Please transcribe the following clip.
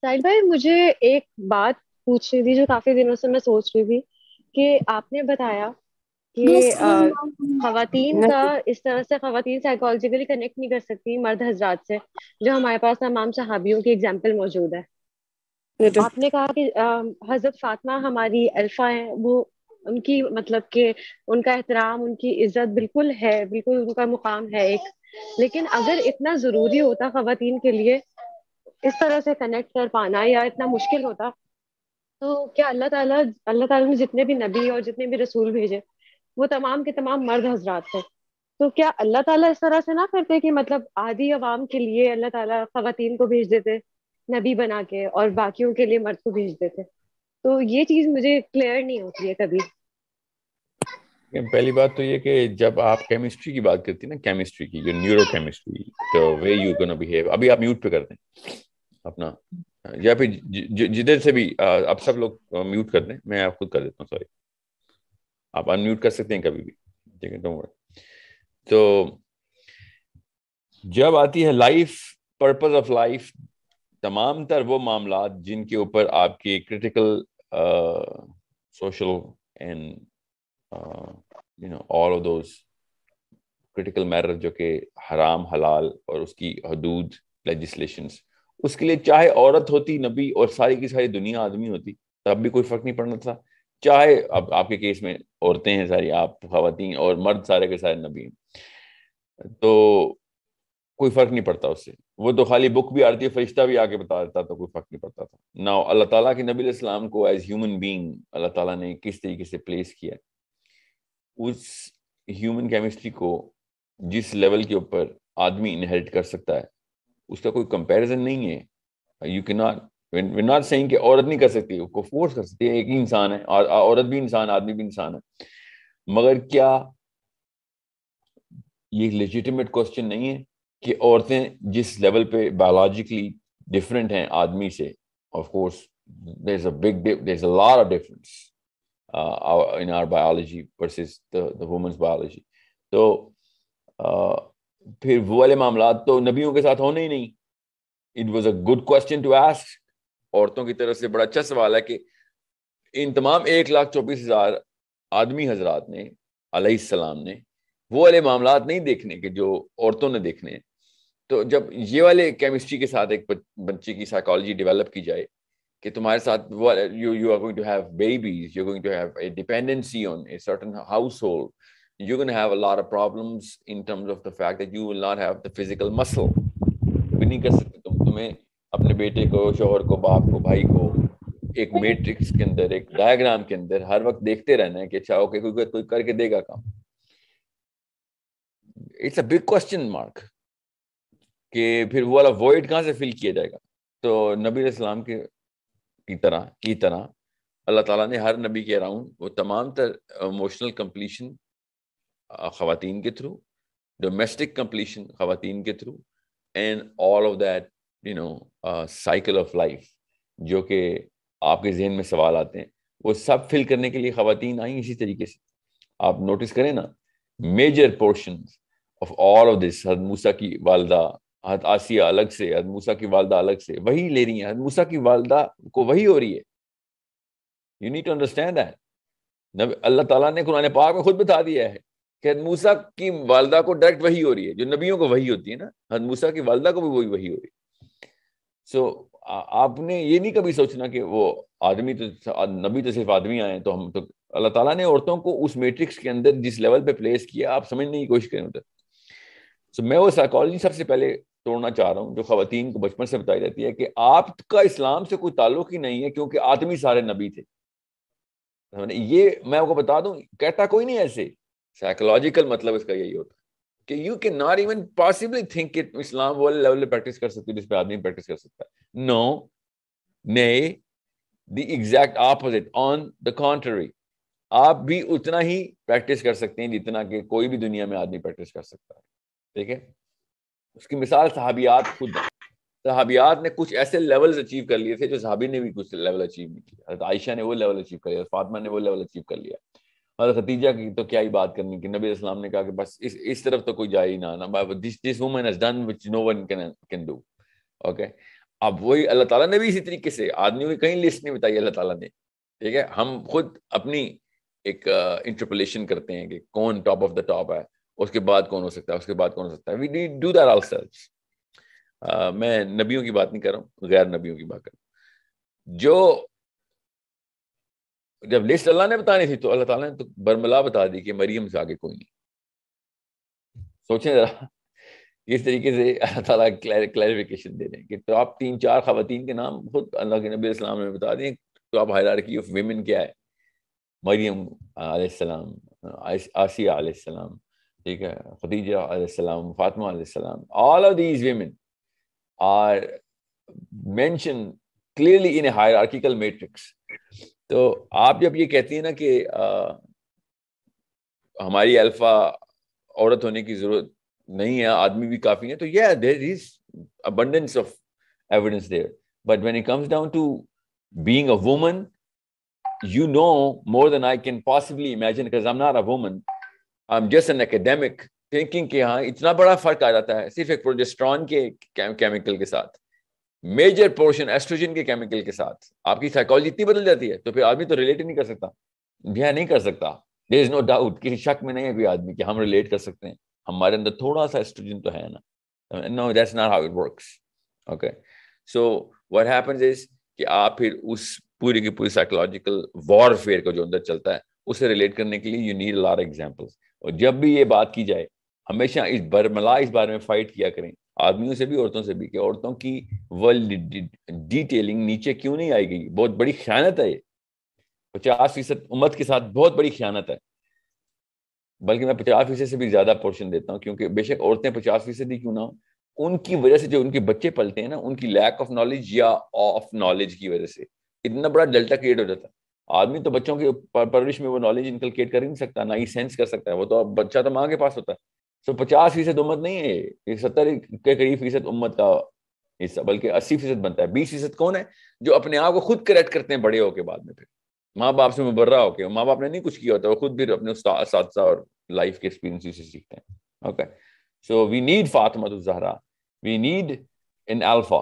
ساحل بھائی، مجھے ایک بات پوچھنی تھی جو کافی دنوں سے میں سوچ رہی تھی کہ آپ نے بتایا کہ خواتین کا اس طرح سے خواتین سائیکولوجیکلی کنیکٹ نہیں کر سکتی مرد حضرات سے، جو ہمارے پاس تمام صحابیوں کی اگزامپل موجود ہے۔ آپ نے کہا کہ حضرت فاطمہ ہماری الفا ہیں، وہ ان کی مطلب کہ ان کا احترام، ان کی عزت بالکل ہے، بالکل ان کا مقام ہے ایک۔ لیکن اگر اتنا ضروری ہوتا خواتین کے لیے اس طرح سے کنیکٹ کر پانا، یا اتنا مشکل ہوتا، تو کیا اللہ تعالیٰ نے جتنے بھی نبی اور جتنے بھی رسول بھیجے وہ تمام کے تمام مرد حضرات تھے؟ تو کیا اللہ تعالیٰ اس طرح سے نہ کرتے کہ مطلب عادی عوام کے لیے اللہ تعالیٰ خواتین کو بھیج دیتے نبی بنا کے، اور باقیوں کے لیے مرد کو بھیج دیتے؟ تو یہ چیز مجھے کلیئر نہیں ہوتی ہے کبھی۔ پہلی بات تو یہ کہ جب آپ کیمسٹری کی بات کرتی ہیں نا، کیمسٹری کی، جو نیورو کیمسٹری، تو وے یو گونا بہیو، ابھی آپ میوٹ پہ کر دیں اپنا، یا پھر جدھر سے بھی آپ سب لوگ میوٹ کر دیں، میں آپ خود کر دیتا ہوں، سوری، آپ ان میوٹ کر سکتے ہیں کبھی بھی، ٹھیک ہے، ڈونٹ ورری۔ تو جب آتی ہے لائف، پرپز آف لائف، تمام تر وہ معاملات جن کے اوپر آپ کی critical social and all of those critical matters جو کہ حرام حلال اور اس کی حدود legislations، اس کے لیے چاہے عورت ہوتی نبی اور ساری کی ساری دنیا آدمی ہوتی تب بھی کوئی فرق نہیں پڑنا تھا، چاہے اب آپ کے کیس میں عورتیں ہیں ساری، آپ خواتین، اور مرد سارے کے سارے نبی ہیں، تو کوئی فرق نہیں پڑتا اس سے۔ وہ تو خالی بک بھی آتی ہے، فرشتہ بھی آ کے بتا دیتا، تو کوئی فرق نہیں پڑتا تھا نا۔ اللہ تعالیٰ کے نبی علیہ السلام کو ایز ہیومن بینگ اللہ تعالیٰ نے کس طریقے سے پلیس کیا، اس ہیومن کیمسٹری کو جس لیول کے اوپر آدمی انہیریٹ کر سکتا ہے اس کا کوئی کمپیریزن نہیں ہے۔ یو کی ناٹ، we're not saying کہ عورت نہیں کر سکتی، اس کو فورس کر سکتی ہے، ایک ہی انسان ہے، عورت بھی انسان، آدمی بھی انسان ہے، مگر کیا یہ لیجیٹیمیٹ کوسچن نہیں ہے کہ عورتیں جس لیول پہ بایولوجیکلی ڈفرینٹ ہیں آدمی سے، of course there's a lot of difference in our biology versus the woman's biology، تو پھر وہ والے معاملات تو نبیوں کے ساتھ ہونے ہی نہیں۔ It was a good question to ask، عورتوں کی طرف سے بڑا اچھا سوال ہے کہ ان تمام 1,24,000 آدمی حضرات نے علیہ السلام نے وہ والے معاملات نہیں دیکھنے کہ جو عورتوں نے دیکھنے ہیں۔ تو جب یہ والے کیمسٹری کے ساتھ ایک بچے کی سائیکالوجی ڈیولپ کی جائے کہ تمہارے ساتھ you are going to have babies, you're going to have a dependency on a certain household, you're going to have a lot of problems in terms of the fact that you will not have the physical muscle، بھی نہیں کر سکتے تمہیں اپنے بیٹے کو، شوہر کو، باپ کو، بھائی کو ایک میٹرکس کے اندر، ایک ڈائیگرام کے اندر ہر وقت دیکھتے رہنا ہے کہ اچھا اوکے کوئی کر کے دے گا کام۔ It's a big question mark کہ پھر وہ والا وائڈ کہاں سے فل کیا جائے گا۔ تو نبی علیہ السلام کی طرح اللہ تعالیٰ نے ہر نبی کے اراؤنڈ وہ تمام تر ایموشنل کمپلیشن خواتین کے تھرو، ڈومیسٹک کمپلیشن خواتین کے through, and all of that cycle of life جو کہ آپ کے ذہن میں سوال آتے ہیں، وہ سب فل کرنے کے لیے خواتین آئیں اسی طریقے سے۔ آپ نوٹس کریں نا، major portion of all of this, Hazrat Musa کی والدہ، حضرت آسیہ الگ سے، حضرت موسیٰ کی والدہ الگ سے وہی لے رہی ہیں، حضرت موسیٰ کی والدہ کو وہی ہو رہی ہے۔ You need to understand that۔ اللہ تعالیٰ نے قرآن پاک میں خود بتا دیا ہے کہ حضرت موسیٰ کی والدہ کو ڈائریکٹ وہی ہو رہی ہے، جو نبیوں کو وہی ہوتی ہے نا، حضرت موسیٰ کی والدہ کو بھی وہی ہو رہی ہے۔ سو آپ نے یہ نہیں کبھی سوچنا کہ وہ آدمی تو نبی تو صرف آدمی آئے تو ہم تو، اللہ تعالیٰ نے عورتوں کو اس میٹرکس کے اندر جس لیول پہ پلیس کیا، آپ سمجھنے کی کوشش کریں ادھر۔ سو میں وہ سائیکالوجی سب سے پہلے توڑنا چاہ رہا ہوں جو خواتین کو بچپن سے بتائی جاتی ہے کہ آپ کا اسلام سے کوئی تعلق ہی نہیں ہے کیونکہ آدمی سارے نبی تھے۔ یہ میں آپ کو بتا دوں، کہتا کوئی نہیں ایسے، سائیکولوجیکل مطلب اس کا یہی ہوتا ہے کہ you can not even possibly think کہ اسلام وہ لیول پہ پریکٹس کر سکتی ہے جس پہ آدمی پریکٹس کر سکتا ہے۔ نو، نہیں، the exact opposite, on the country, آپ بھی اتنا ہی پریکٹس کر سکتے ہیں جتنا کہ کوئی بھی دنیا میں آدمی پریکٹس کر سکتا ہے، ٹھیک ہے۔ اس کی مثال صحابیات خود ہیں۔ صحابیات نے کچھ ایسے لیولز اچیو کر لیے تھے جو صحابی نے بھی کچھ لیول اچیو نہیں کیا۔ حضرت عائشہ نے وہ لیول اچیو کر لیا، فاطمہ نے وہ لیول اچیو کر لیا، حضرت خدیجہ کی تو کیا ہی بات کرنی کہ نبی علیہ السلام نے کہا کہ بس اس طرف تو کوئی جائے ہی نہ، this woman has done which no one can do، okay۔ اب وہی اللہ تعالیٰ نے بھی اسی طریقے سے آدمیوں کی کہیں لسٹ نہیں بتائی اللہ تعالیٰ نے, ٹھیک ہے, ہم خود اپنی ایک انٹرپولیشن کرتے ہیں کہ کون ٹاپ آف دا ٹاپ ہے, اس کے بعد کون ہو سکتا ہے, اس کے بعد کون ہو سکتا ہے. We do that ourselves. میں نبیوں کی بات نہیں کر رہا ہوں, غیر نبیوں کی بات کر رہا ہوں. جو جب لسٹ اللہ نے بتانی تھی تو اللہ تعالیٰ نے تو برملا بتا دی کہ مریم سے آگے کوئی نہیں. سوچیں ذرا, اس طریقے سے اللہ تعالیٰ کلیریفیکیشن دے رہے ہیں کہ تو آپ 3-4 خواتین کے نام خود اللہ کے نبی علیہ السلام نے بتا دیں. تو آپ ہائرارکی آف ویمن کیا ہے, مریم علیہ السلام, آسیہ علیہ السلام, ٹھیک ہے, خدیجہ علیہ السلام, فاطمہ علیہ السلام, all of these women are mentioned clearly in a hierarchical matrix. تو آپ جب یہ کہتی ہیں نا کہ ہماری الفا عورت ہونے کی ضرورت نہیں ہے, آدمی بھی کافی ہیں, تو yeah, there is abundance of evidence there. But when it comes down to being a woman, you know more than I can possibly imagine, because I'm not a woman. I'm just an academic thinking کہ ہاں اتنا بڑا فرق آ جاتا ہے صرف ایک progesterone کے کیمیکل کے ساتھ, میجر پورشن ایسٹروجن کے کیمیکل کے ساتھ آپ کی سائیکالوجی اتنی بدل جاتی ہے, تو پھر آدمی تو ریلیٹ نہیں کر سکتا. نہیں کر سکتا. There is no doubt, کسی شک میں نہیں ہے کوئی آدمی کہ ہم ریلیٹ کر سکتے ہیں, ہمارے اندر تھوڑا سا ایسٹروجن تو ہے نا. No, that's not how it works. Okay, so what happens is کہ آپ پھر اس پوری کی پوری سائیکولوجیکل وارفیئر کا جو اندر چلتا ہے اسے ریلیٹ کرنے کے لیے you need a lot of examples. اور جب بھی یہ بات کی جائے ہمیشہ اس بارے میں فائٹ کیا کریں, آدمیوں سے بھی عورتوں سے بھی, کہ عورتوں کی ورلڈ ڈیٹیلنگ نیچے کیوں نہیں آئی گئی. بہت بڑی خیانت ہے یہ, 50% امت کے ساتھ بہت بڑی خیانت ہے. بلکہ میں 50% سے بھی زیادہ پورشن دیتا ہوں, کیونکہ بے شک عورتیں 50% ہی کیوں نہ ہو, ان کی وجہ سے جو ان کے بچے پلتے ہیں نا, ان کی لیک آف نالج یا آف نالج کی وجہ سے اتنا بڑا ڈیلٹا کریٹ ہو جاتا ہے. آدمی تو بچوں کی پرورش میں وہ نالج انکلکیٹ کر ہی نہیں سکتا, نہ ہی سینس کر سکتا ہے, وہ تو بچہ تو ماں کے پاس ہوتا ہے. سو 50% امت نہیں ہے یہ, 70 کے قریب فیصد امت کا حصہ, بلکہ 80% بنتا ہے. 20% کون ہے جو اپنے آپ کو خود کریکٹ کرتے ہیں بڑے ہو کے بعد میں, پھر ماں باپ سے مبرہ ہو کے, ماں باپ نے نہیں کچھ کیا ہوتا, وہ خود بھی اپنے اساتذہ اور لائف کے ایکسپیرینس سے سیکھتے ہیں. Okay, so we need Fatima al-Zahra, we need in alpha,